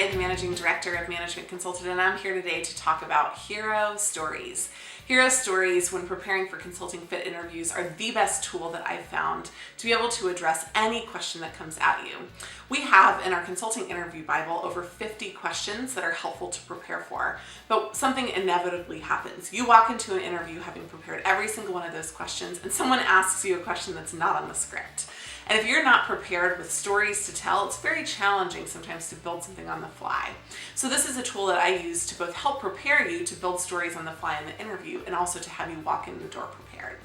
Ray, the Managing Director of Management Consultant, and I'm here today to talk about hero stories. Hero stories, when preparing for consulting fit interviews, are the best tool that I've found to be able to address any question that comes at you. We have in our Consulting Interview Bible over 50 questions that are helpful to prepare for, but something inevitably happens. You walk into an interview having prepared every single one of those questions, and someone asks you a question that's not on the script. And if you're not prepared with stories to tell, it's very challenging sometimes to build something on the fly. So this is a tool that I use to both help prepare you to build stories on the fly in the interview and also to have you walk in the door prepared.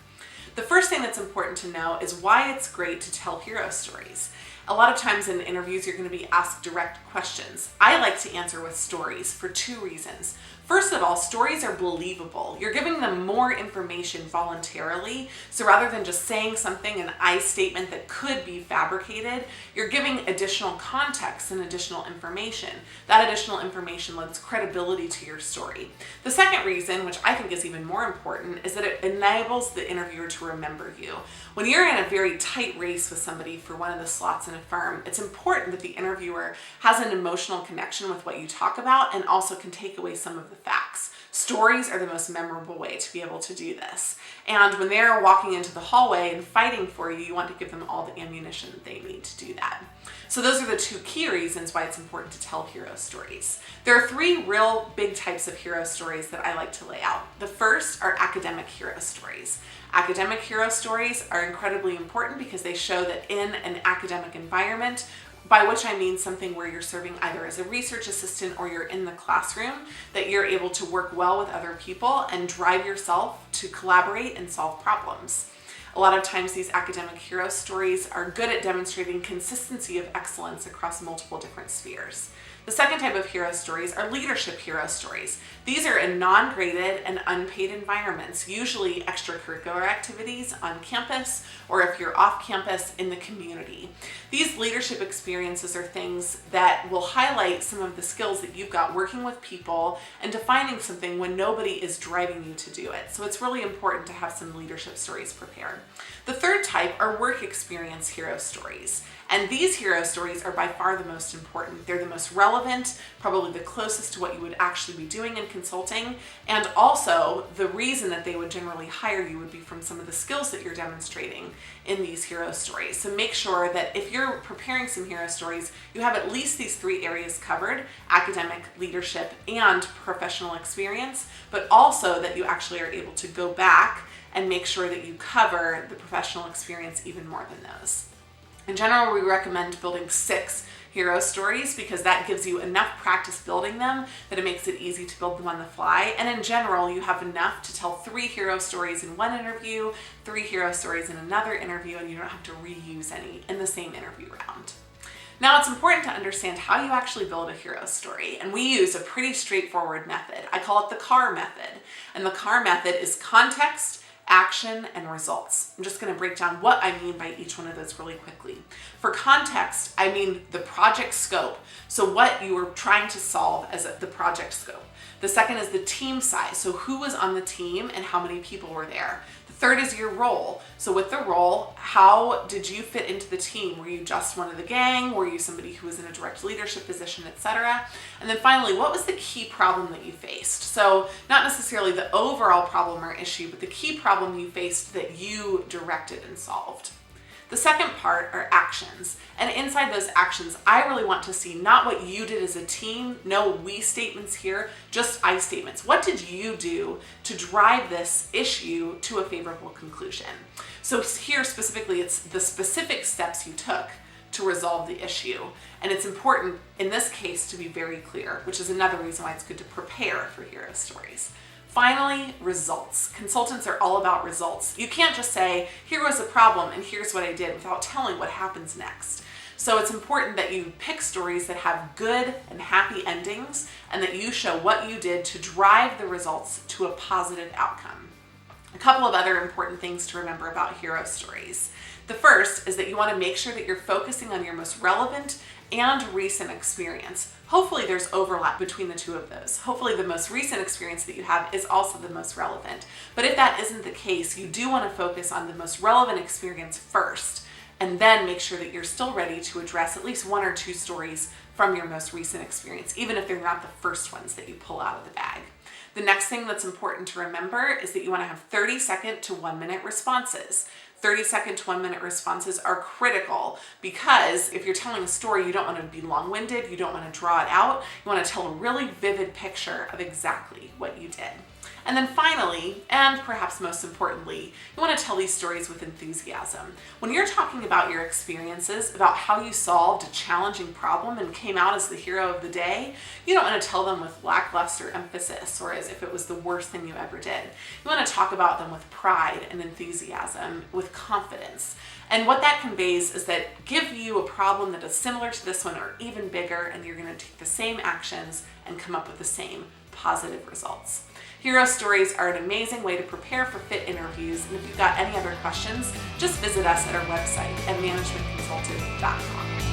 The first thing that's important to know is why it's great to tell hero stories. A lot of times in interviews, you're going to be asked direct questions. I like to answer with stories for two reasons. First of all, stories are believable. You're giving them more information voluntarily. So rather than just saying something, an I statement that could be fabricated, you're giving additional context and additional information. That additional information lends credibility to your story. The second reason, which I think is even more important, is that it enables the interviewer to remember you. When you're in a very tight race with somebody for one of the slots in a firm, it's important that the interviewer has an emotional connection with what you talk about and also can take away some of the facts. Stories are the most memorable way to be able to do this. And when they're walking into the hallway and fighting for you, you want to give them all the ammunition that they need to do that. So those are the two key reasons why it's important to tell hero stories. There are three real big types of hero stories that I like to lay out. The first are academic hero stories. Academic hero stories are incredibly important because they show that in an academic environment, by which I mean something where you're serving either as a research assistant or you're in the classroom, that you're able to work well with other people and drive yourself to collaborate and solve problems. A lot of times these academic hero stories are good at demonstrating consistency of excellence across multiple different spheres. The second type of hero stories are leadership hero stories. These are in non-graded and unpaid environments, usually extracurricular activities on campus, or if you're off campus, in the community. These leadership experiences are things that will highlight some of the skills that you've got working with people and defining something when nobody is driving you to do it. So it's really important to have some leadership stories prepared. The third type are work experience hero stories. And these hero stories are by far the most important. They're the most relevant, probably the closest to what you would actually be doing in consulting. And also, the reason that they would generally hire you would be from some of the skills that you're demonstrating in these hero stories. So make sure that if you're preparing some hero stories, you have at least these three areas covered: academic, leadership, and professional experience, but also that you actually are able to go back and make sure that you cover the professional experience even more than those. In general, we recommend building 6 hero stories because that gives you enough practice building them that it makes it easy to build them on the fly. And in general, you have enough to tell 3 hero stories in one interview, 3 hero stories in another interview, and you don't have to reuse any in the same interview round. Now, it's important to understand how you actually build a hero story, and we use a pretty straightforward method. I call it the CAR method, and the CAR method is context, action, and results. I'm just going to break down what I mean by each one of those really quickly. For context, I mean the project scope. So what you were trying to solve as the project scope. The second is the team size. So who was on the team and how many people were there. The third is your role. So with the role, how did you fit into the team? Were you just one of the gang? Were you somebody who was in a direct leadership position, etc.? And then finally, what was the key problem that you faced? So not necessarily the overall problem or issue, but the key problem you faced that you directed and solved. The second part are actions. And inside those actions, I really want to see not what you did as a team, no we statements here, just I statements. What did you do to drive this issue to a favorable conclusion? So here specifically, it's the specific steps you took to resolve the issue. And it's important in this case to be very clear, which is another reason why it's good to prepare for hero stories. Finally, results. Consultants are all about results. You can't just say, here was a problem and here's what I did without telling what happens next. So it's important that you pick stories that have good and happy endings and that you show what you did to drive the results to a positive outcome. A couple of other important things to remember about hero stories. The first is that you want to make sure that you're focusing on your most relevant and recent experience. Hopefully there's overlap between the two of those. Hopefully the most recent experience that you have is also the most relevant. But if that isn't the case, you do want to focus on the most relevant experience first and then make sure that you're still ready to address at least 1 or 2 stories from your most recent experience, even if they're not the first ones that you pull out of the bag. The next thing that's important to remember is that you want to have 30-second to 1-minute responses. 30-second to 1-minute responses are critical because if you're telling a story, you don't want to be long-winded, you don't want to draw it out, you want to tell a really vivid picture of exactly what you did. And then finally, and perhaps most importantly, you want to tell these stories with enthusiasm. When you're talking about your experiences, about how you solved a challenging problem and came out as the hero of the day, you don't want to tell them with lackluster emphasis or as if it was the worst thing you ever did. You want to talk about them with pride and enthusiasm, with confidence. And what that conveys is that give you a problem that is similar to this one or even bigger, and you're going to take the same actions and come up with the same positive results. Hero stories are an amazing way to prepare for fit interviews, and if you've got any other questions, just visit us at our website at managementconsulted.com.